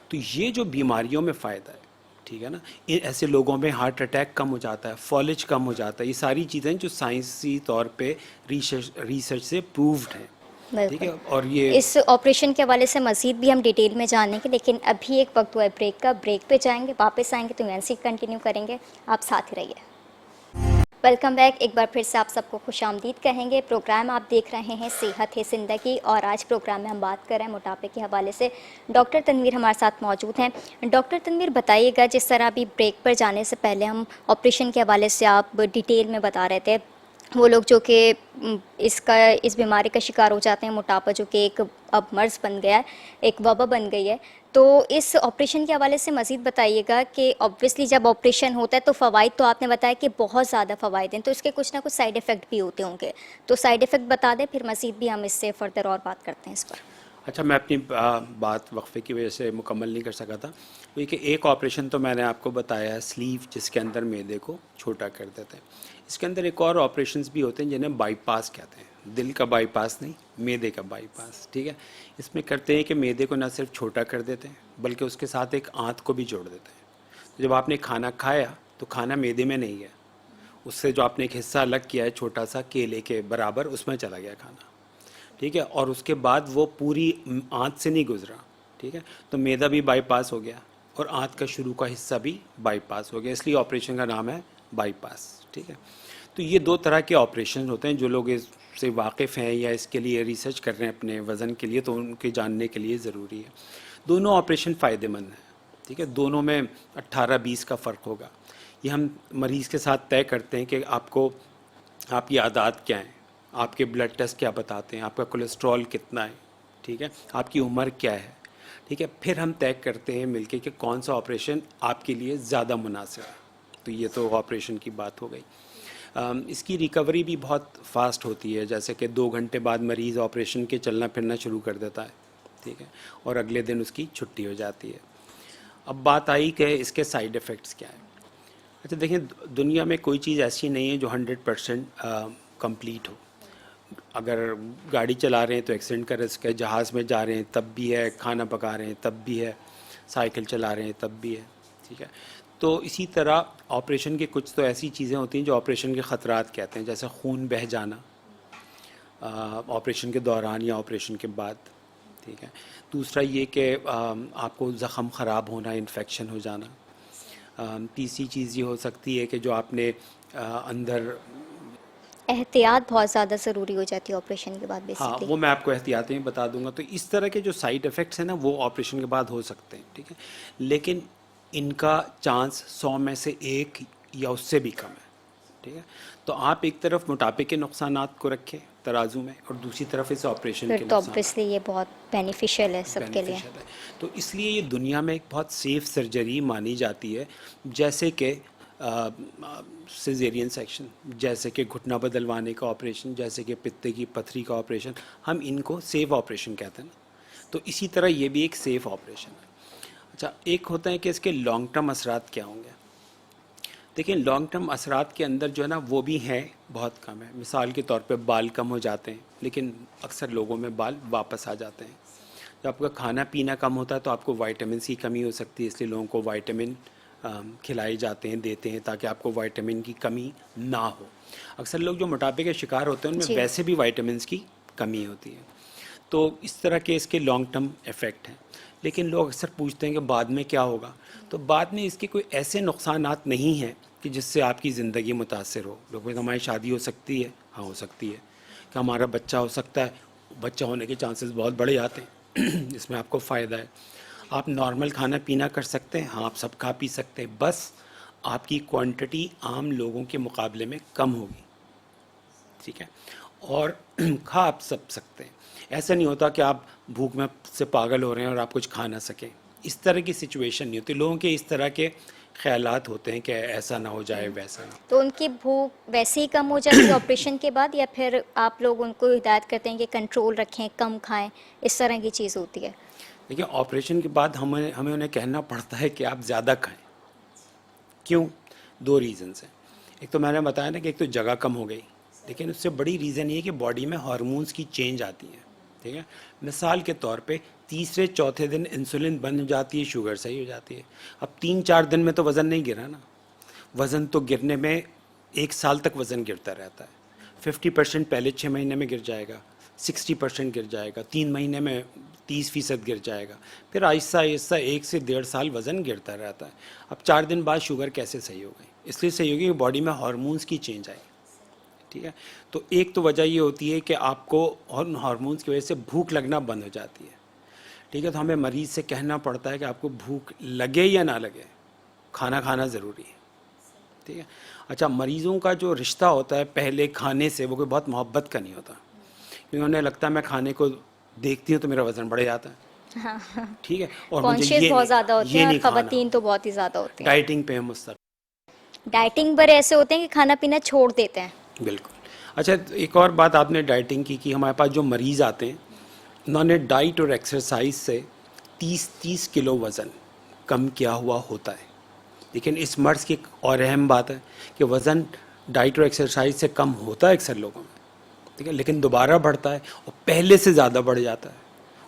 تو یہ جو بیماریوں میں فائدہ ہے, ٹھیک ہے نا, ایسے لوگوں میں ہارٹ اٹیک کم ہو جاتا ہے, فالج کم ہو جاتا ہے. یہ ساری چیزیں جو سائنسی طور پہ ریسرچ سے پرووڈ ہیں. ٹھیک ہے, بالکل. اور یہ اس آپریشن کے حوالے سے مزید بھی ہم ڈیٹیل میں جانیں گے, لیکن ابھی ایک وقت ہوا ہے بریک کا, بریک پہ جائیں گے, واپس آئیں گے تو یہیں سے کنٹینیو کریں گے. آپ ساتھ ہی رہیے. Welcome back. ایک بار پھر سے آپ سب کو خوش آمدید کہیں گے. پروگرام آپ دیکھ رہے ہیں صحت ہے زندگی, اور آج پروگرام میں ہم بات کر رہے ہیں موٹاپے کے حوالے سے. ڈاکٹر تنویر ہمارے ساتھ موجود ہیں. ڈاکٹر تنویر, بتائیے گا, جس طرح ابھی بریک پر جانے سے پہلے ہم آپریشن کے حوالے سے آپ ڈیٹیل میں بتا رہے تھے, وہ لوگ جو کہ اس بیماری کا شکار ہو جاتے ہیں, موٹاپا جو کہ ایک اب مرض بن گیا ہے, ایک وبا بن گئی ہے, تو اس آپریشن کے حوالے سے مزید بتائیے گا کہ اوبویسلی جب آپریشن ہوتا ہے تو فوائد تو آپ نے بتایا کہ بہت زیادہ فوائد ہیں, تو اس کے کچھ نہ کچھ سائیڈ ایفیکٹ بھی ہوتے ہوں گے, تو سائیڈ ایفیکٹ بتا دیں, پھر مزید بھی ہم اس سے فردر اور بات کرتے ہیں اس پر. اچھا, میں اپنی بات وقفے کی وجہ سے مکمل نہیں کر سکا تھا. وہ کہ ایک آپریشن تو میں نے آپ کو بتایا ہے سلیو, جس کے اندر معدے کو چھوٹا کر دیتے ہیں. اس کے اندر ایک اور آپریشنز بھی ہوتے ہیں جنہیں بائی پاس کہتے ہیں. دل کا بائی پاس نہیں, معدے کا بائی پاس. ٹھیک ہے, اس میں کرتے ہیں کہ معدے کو نہ صرف چھوٹا کر دیتے ہیں بلکہ اس کے ساتھ ایک آنت کو بھی جوڑ دیتے ہیں. تو جب آپ نے کھانا کھایا تو کھانا معدے میں نہیں ہے, اس سے جو آپ نے ایک حصہ الگ کیا ہے چھوٹا سا کیلے کے برابر, اس میں چلا گیا کھانا. ٹھیک ہے, اور اس کے بعد وہ پوری آنت سے نہیں گزرا. ٹھیک ہے, تو معدہ بھی بائی پاس ہو گیا اور آنت کا شروع کا حصہ بھی بائی پاس ہو گیا, اس لیے آپریشن کا نام ہے بائی پاس. ٹھیک ہے, تو یہ 2 طرح کے آپریشن ہوتے ہیں. جو لوگ اس سے واقف ہیں یا اس کے لیے ریسرچ کر رہے ہیں اپنے وزن کے لیے, تو ان کے جاننے کے لیے ضروری ہے. دونوں آپریشن فائدہ مند ہیں. ٹھیک ہے, دونوں میں 18-20 کا فرق ہوگا. یہ ہم مریض کے ساتھ طے کرتے ہیں کہ آپ کی عادات کیا ہیں, آپ کے بلڈ ٹیسٹ کیا بتاتے ہیں, آپ کا کولیسٹرول کتنا ہے, ٹھیک ہے, آپ کی عمر کیا ہے. ٹھیک ہے, پھر ہم طے کرتے ہیں مل کے کہ کون سا آپریشن آپ کے لیے زیادہ مناسب ہے. تو یہ تو آپریشن کی بات ہو گئی. اس کی ریکوری بھی بہت فاسٹ ہوتی ہے, جیسے کہ 2 گھنٹے بعد مریض آپریشن کے چلنا پھرنا شروع کر دیتا ہے. ٹھیک ہے, اور اگلے دن اس کی چھٹی ہو جاتی ہے. اب بات آئی کہ اس کے سائیڈ ایفیکٹس کیا ہیں. اچھا دیکھیں, دنیا میں کوئی چیز ایسی نہیں ہے جو 100% کمپلیٹ ہو. اگر گاڑی چلا رہے ہیں تو ایکسیڈنٹ کا رسک ہے, جہاز میں جا رہے ہیں تب بھی ہے, کھانا پکا رہے ہیں تب بھی ہے, سائیکل چلا رہے ہیں تب بھی ہے. ٹھیک ہے, تو اسی طرح آپریشن کے کچھ تو ایسی چیزیں ہوتی ہیں جو آپریشن کے خطرات کہتے ہیں, جیسے خون بہہ جانا آپریشن کے دوران یا آپریشن کے بعد. ٹھیک ہے, دوسرا یہ کہ آپ کو زخم خراب ہونا, انفیکشن ہو جانا. تیسری چیز یہ ہو سکتی ہے کہ جو آپ نے اندر, احتیاط بہت زیادہ ضروری ہو جاتی ہے آپریشن کے بعد ہاں بیسکلی. وہ میں آپ کو احتیاطیں بتا دوں گا. تو اس طرح کے جو سائیڈ ایفیکٹس ہیں نا وہ آپریشن کے بعد ہو سکتے ہیں. ٹھیک ہے, لیکن ان کا چانس 100 میں سے 1 یا اس سے بھی کم ہے. ٹھیک ہے. تو آپ ایک طرف موٹاپے کے نقصانات کو رکھیں ترازو میں اور دوسری طرف اس آپریشن پھر کے تو نقصانات. obviously یہ بہت بینیفیشیل ہے سب کے لیے. بینیفیشل ہے. تو اس لیے یہ دنیا میں ایک بہت سیف سرجری مانی جاتی ہے، جیسے کہ سیزیرین سیکشن، جیسے کہ گھٹنا بدلوانے کا آپریشن، جیسے کہ پتے کی پتھری کا آپریشن. ہم ان کو سیف آپریشن کہتے ہیں نا. تو اسی طرح یہ بھی ایک سیف آپریشن ہے. اچھا، ایک ہوتا ہے کہ اس کے لانگ ٹرم اثرات کیا ہوں گے. دیکھیں لانگ ٹرم اثرات کے اندر جو ہے نا وہ بھی ہیں، بہت کم ہے. مثال کے طور پہ بال کم ہو جاتے ہیں، لیکن اکثر لوگوں میں بال واپس آ جاتے ہیں. جب آپ کا کھانا پینا کم ہوتا ہے تو آپ کو وائٹامنس کی کمی ہو سکتی ہے، اس لیے لوگوں کو وائٹامن کھلائے جاتے ہیں، دیتے ہیں تاکہ آپ کو وائٹامن کی کمی نہ ہو. اکثر لوگ جو موٹاپے کے شکار ہوتے ہیں ان میں جی. ویسے بھی وائٹامنس کی کمی ہوتی ہے. تو اس طرح کے اس کے لانگ ٹرم ایفیکٹ ہیں. لیکن لوگ اکثر پوچھتے ہیں کہ بعد میں کیا ہوگا. تو بعد میں اس کے کوئی ایسے نقصانات نہیں ہیں کہ جس سے آپ کی زندگی متاثر ہو. لوگ کہتے ہیں ہماری شادی ہو سکتی ہے. ہاں ہو سکتی ہے. کہ ہمارا بچہ ہو سکتا ہے، بچہ ہونے کے چانسز بہت بڑے آتے ہیں اس میں آپ کو فائدہ ہے. آپ نارمل کھانا پینا کر سکتے ہیں، ہاں آپ سب کھا پی سکتے ہیں، بس آپ کی کوانٹٹی عام لوگوں کے مقابلے میں کم ہوگی. ٹھیک ہے. اور کھا آپ سب سکتے ہیں. ایسا نہیں ہوتا کہ آپ بھوک میں سے پاگل ہو رہے ہیں اور آپ کچھ کھا نہ سکیں. اس طرح کی سچویشن نہیں ہوتی. لوگوں کے اس طرح کے خیالات ہوتے ہیں کہ ایسا نہ ہو جائے ویسا نہ. تو ان کی بھوک ویسے ہی کم ہو جاتی ہے آپریشن کے بعد، یا پھر آپ لوگ ان کو ہدایت کرتے ہیں کہ کنٹرول رکھیں، کم کھائیں، اس طرح کی چیز ہوتی ہے؟ دیکھیں آپریشن کے بعد ہمیں انہیں کہنا پڑتا ہے کہ آپ زیادہ کھائیں. کیوں؟ دو ریزنز ہیں. ایک تو میں نے بتایا نا کہ ایک تو جگہ کم ہو گئی، لیکن اس سے بڑی ریزن یہ ہے کہ باڈی میں ہارمونز کی چینج آتی ہیں. ٹھیک ہے. مثال کے طور پہ تیسرے چوتھے دن انسولن بند ہو جاتی ہے، شوگر صحیح ہو جاتی ہے. اب 3-4 دن میں تو وزن نہیں گرا نا. وزن تو گرنے میں 1 سال تک وزن گرتا رہتا ہے. 50% پہلے 6 مہینے میں گر جائے گا، 60% گر جائے گا، 3 مہینے میں 30% گر جائے گا، پھر آہستہ آہستہ 1 سے 1.5 سال وزن گرتا رہتا ہے. اب 4 دن بعد شوگر کیسے صحیح ہو گئی؟ اس لیے صحیح ہوگی کہ باڈی میں ہارمونز کی چینج آئی. ٹھیک ہے. تو ایک تو وجہ یہ ہوتی ہے کہ آپ کو ہارمونز کی وجہ سے بھوک لگنا بند ہو جاتی ہے. ٹھیک ہے. تو ہمیں مریض سے کہنا پڑتا ہے کہ آپ کو بھوک لگے یا نہ لگے، کھانا کھانا ضروری ہے. ٹھیک ہے. اچھا، مریضوں کا جو رشتہ ہوتا ہے پہلے کھانے سے وہ کوئی بہت محبت کا نہیں ہوتا، کیونکہ انہیں لگتا ہے میں کھانے کو دیکھتی ہوں تو میرا وزن بڑھ جاتا ہے. ہاں. ٹھیک ہے. اور مجھے کانشیس بہت زیادہ ہوتے ہیں یہ اور نہیں کھانا. خواتین تو بہت ہی زیادہ ہوتی ہیں. ڈائٹنگ پہ ہم مستقل. ڈائٹنگ پر ایسے ہوتے ہیں کہ کھانا پینا چھوڑ دیتے ہیں. بالکل. اچھا، ایک اور بات آپ نے ڈائٹنگ کی ہمارے پاس جو مریض آتے ہیں انہوں نے ڈائٹ اور ایکسرسائز سے 30 کلو وزن کم کیا ہوا ہوتا ہے. لیکن اس مرض کی ایک اور اہم بات ہے کہ وزن ڈائٹ اور ایکسرسائز سے کم ہوتا ہے اکثر لوگوں میں. ٹھیک ہے. لیکن دوبارہ بڑھتا ہے اور پہلے سے زیادہ بڑھ جاتا ہے.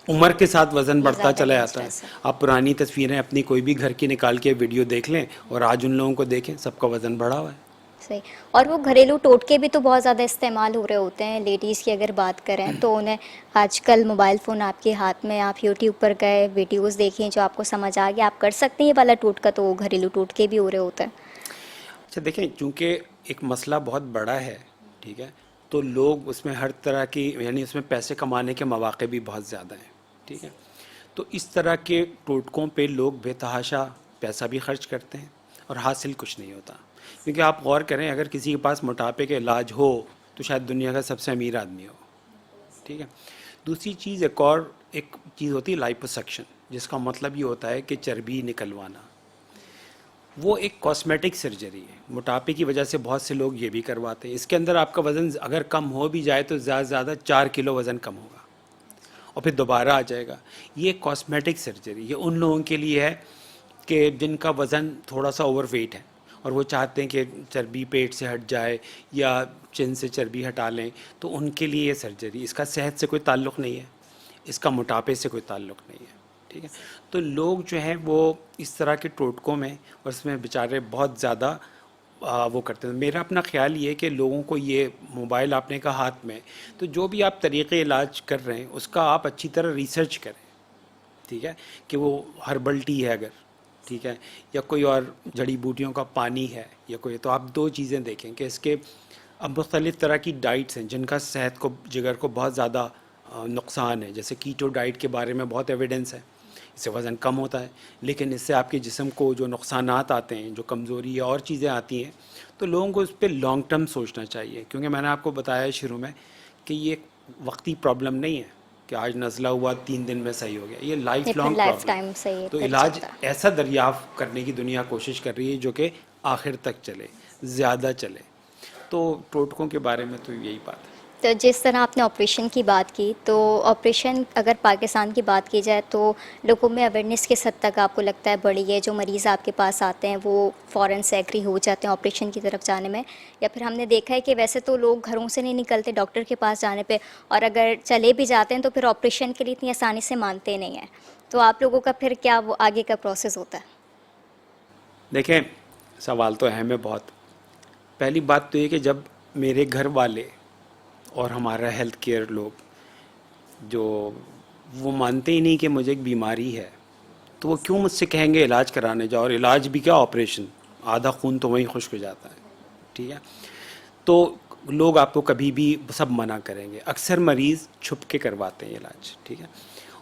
عمر کے ساتھ وزن یہ بڑھتا زیادہ چلا جاتا ہے. ڈینجرس ہے. آپ پرانی تصویریں اپنی کوئی بھی گھر کی نکال کے ویڈیو دیکھ لیں اور آج ان لوگوں کو دیکھیں، سب کا وزن بڑھا ہوا ہے. صحیح. اور وہ گھریلو ٹوٹکے بھی تو بہت زیادہ استعمال ہو رہے ہوتے ہیں. لیڈیز کی اگر بات کریں تو انہیں آج کل موبائل فون آپ کے ہاتھ میں، آپ یوٹیوب پر گئے ویڈیوز دیکھیں جو آپ کو سمجھ آ گیا آپ کر سکتے ہیں یہ والا ٹوٹکا، تو وہ گھریلو ٹوٹکے بھی ہو رہے ہوتے ہیں. اچھا دیکھیں، چونکہ ایک مسئلہ بہت بڑا ہے، ٹھیک ہے، تو لوگ اس میں ہر طرح کی، یعنی اس میں پیسے کمانے کے مواقع بھی بہت زیادہ ہیں. ٹھیک ہے. تو اس طرح کے ٹوٹکوں پہ لوگ بے تحاشا پیسہ بھی خرچ کرتے ہیں اور حاصل کچھ نہیں ہوتا. کیونکہ آپ غور کریں، اگر کسی کے پاس موٹاپے کا علاج ہو تو شاید دنیا کا سب سے امیر آدمی ہو. ٹھیک ہے. دوسری چیز ایک چیز ہوتی ہے لائپوسکشن، جس کا مطلب یہ ہوتا ہے کہ چربی نکلوانا. وہ ایک کاسمیٹک سرجری ہے. موٹاپے کی وجہ سے بہت سے لوگ یہ بھی کرواتے ہیں. اس کے اندر آپ کا وزن اگر کم ہو بھی جائے تو زیادہ سے زیادہ 4 کلو وزن کم ہوگا اور پھر دوبارہ آ جائے گا. یہ کاسمیٹک سرجری یہ ان لوگوں کے لیے ہے کہ جن کا وزن تھوڑا سا اوور ویٹ ہے اور وہ چاہتے ہیں کہ چربی پیٹ سے ہٹ جائے یا چن سے چربی ہٹا لیں، تو ان کے لیے یہ سرجری. اس کا صحت سے کوئی تعلق نہیں ہے، اس کا موٹاپے سے کوئی تعلق نہیں ہے. ٹھیک ہے. تو لوگ جو ہیں وہ اس طرح کے ٹوٹکوں میں اور اس میں بیچارے بہت زیادہ وہ کرتے ہیں. میرا اپنا خیال یہ ہے کہ لوگوں کو یہ موبائل آپ نے کا ہاتھ میں، تو جو بھی آپ طریقے علاج کر رہے ہیں اس کا آپ اچھی طرح ریسرچ کریں. ٹھیک ہے. کہ وہ ہربل ٹی ہے اگر، ٹھیک ہے، یا کوئی اور جڑی بوٹیوں کا پانی ہے یا کوئی، تو آپ 2 چیزیں دیکھیں کہ اس کے اب مختلف طرح کی ڈائٹس ہیں جن کا صحت کو، جگر کو بہت زیادہ نقصان ہے. جیسے کیٹو ڈائٹ کے بارے میں بہت ایویڈنس ہے اس سے وزن کم ہوتا ہے، لیکن اس سے آپ کے جسم کو جو نقصانات آتے ہیں، جو کمزوری یا اور چیزیں آتی ہیں، تو لوگوں کو اس پہ لانگ ٹرم سوچنا چاہیے، کیونکہ میں نے آپ کو بتایا شروع میں کہ یہ ایک وقتی پرابلم نہیں ہے کہ آج نزلہ ہوا 3 دن میں صحیح ہو گیا، یہ یہ لائف پھر لانگ لائف پرابلم ٹائم سے یہ تو پھر علاج چلتا ہے. ایسا دریافت کرنے کی دنیا کوشش کر رہی ہے جو کہ آخر تک چلے، زیادہ چلے. تو ٹوٹکوں کے بارے میں تو یہی بات ہے. تو جس طرح آپ نے آپریشن کی بات کی، تو آپریشن اگر پاکستان کی بات کی جائے تو لوگوں میں اویئرنیس کس حد تک آپ کو لگتا ہے بڑی ہے؟ جو مریض آپ کے پاس آتے ہیں وہ فوراً سے ایگری ہو جاتے ہیں آپریشن کی طرف جانے میں، یا پھر ہم نے دیکھا ہے کہ ویسے تو لوگ گھروں سے نہیں نکلتے ڈاکٹر کے پاس جانے پہ، اور اگر چلے بھی جاتے ہیں تو پھر آپریشن کے لیے اتنی آسانی سے مانتے نہیں ہیں. تو آپ لوگوں کا پھر کیا وہ آگے کا پروسیس ہوتا ہے؟ دیکھیں، سوال تو اہم ہے بہت. پہلی بات تو یہ کہ جب میرے گھر والے اور ہمارا ہیلتھ کیئر لوگ جو وہ مانتے ہی نہیں کہ مجھے ایک بیماری ہے، تو وہ کیوں مجھ سے کہیں گے علاج کرانے جاؤ؟ اور علاج بھی کیا، آپریشن، آدھا خون تو وہیں خشک ہو جاتا ہے. ٹھیک ہے، تو لوگ آپ کو کبھی بھی سب منع کریں گے. اکثر مریض چھپ کے کرواتے ہیں علاج. ٹھیک ہے،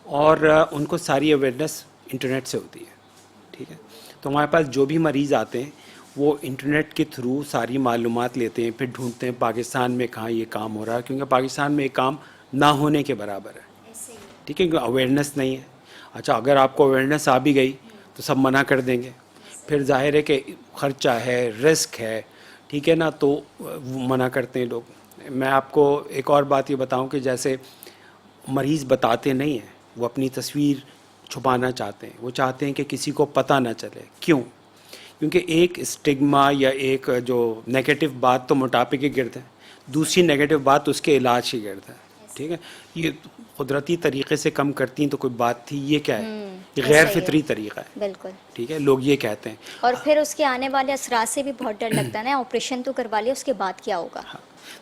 اور ان کو ساری اویئرنیس انٹرنیٹ سے ہوتی ہے. ٹھیک ہے، تو ہمارے پاس جو بھی مریض آتے ہیں وہ انٹرنیٹ کے تھرو ساری معلومات لیتے ہیں، پھر ڈھونڈتے ہیں پاکستان میں کہاں یہ کام ہو رہا ہے، کیونکہ پاکستان میں یہ کام نہ ہونے کے برابر ہے. ٹھیک ہے، کیونکہ اویئرنیس نہیں ہے. اچھا، اگر آپ کو اویئرنیس آ بھی گئی تو سب منع کر دیں گے. پھر ظاہر ہے کہ خرچہ ہے، رسک ہے. ٹھیک ہے نا، تو وہ منع کرتے ہیں لوگ. میں آپ کو ایک اور بات یہ بتاؤں کہ جیسے مریض بتاتے نہیں ہیں، وہ اپنی تصویر چھپانا چاہتے ہیں. وہ چاہتے ہیں کہ کسی کو پتہ نہ چلے. کیوں؟ کیونکہ ایک اسٹگما یا ایک جو نیگیٹو بات تو موٹاپے کے گرد ہے، دوسری نیگیٹو بات اس کے علاج کے گرد ہے. ٹھیک ہے، یہ قدرتی طریقے سے کم کرتی ہیں تو کوئی بات تھی، یہ کیا ہے؟ یہ غیر صحیح ہے، فطری طریقہ ہے. بالکل. ٹھیک ہے، لوگ یہ کہتے ہیں. اور پھر اس کے آنے والے اثرات سے بھی بہت ڈر لگتا ہے نا، آپریشن تو کروا لیا، اس کے بعد کیا ہوگا؟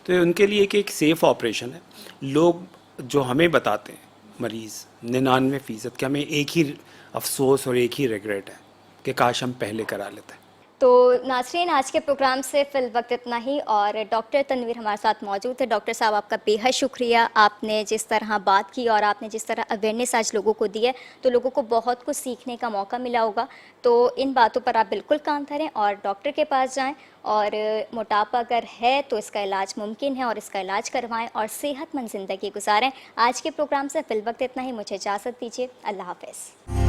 تو ان کے لیے کہ ایک سیف آپریشن ہے. لوگ جو ہمیں بتاتے ہیں مریض 99% کہ ہمیں ایک ہی افسوس اور ایک ہی ریگریٹ ہے کہ کاش ہم پہلے کرا لیتے. تو ناظرین، آج کے پروگرام سے فی الوقت اتنا ہی، اور ڈاکٹر تنویر ہمارے ساتھ موجود ہے. ڈاکٹر صاحب، آپ کا بے حد شکریہ. آپ نے جس طرح بات کی اور آپ نے جس طرح اویئرنیس آج لوگوں کو دی ہے، تو لوگوں کو بہت کچھ سیکھنے کا موقع ملا ہوگا. تو ان باتوں پر آپ بالکل کام کریں اور ڈاکٹر کے پاس جائیں، اور موٹاپا اگر ہے تو اس کا علاج ممکن ہے، اور اس کا علاج کروائیں اور صحت مند زندگی گزاریں. آج کے پروگرام سے فی الوقت اتنا ہی. مجھے اجازت دیجیے. اللہ حافظ.